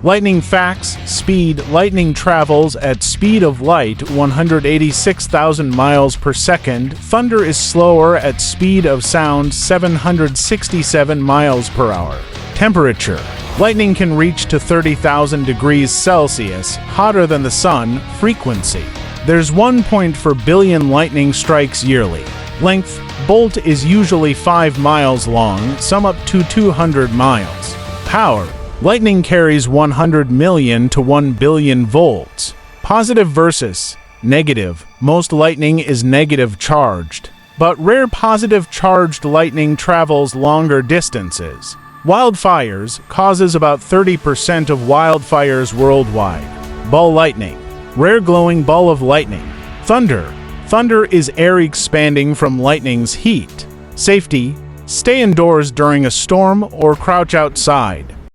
Lightning facts: speed. Lightning travels at speed of light, 186,000 miles per second. Thunder is slower at speed of sound, 767 miles per hour. Temperature. Lightning can reach to 30,000 degrees Celsius, hotter than the sun. Frequency. There's 1 point per billion lightning strikes yearly. Length. Bolt is usually 5 miles long, some up to 200 miles. Power. Lightning carries 100 million to 1 billion volts. Positive versus negative. Most lightning is negative charged, but rare positive charged lightning travels longer distances. Wildfires causes about 30% of wildfires worldwide. Ball lightning. Rare glowing ball of lightning. Thunder. Thunder is air expanding from lightning's heat. Safety. Stay indoors during a storm or crouch outside.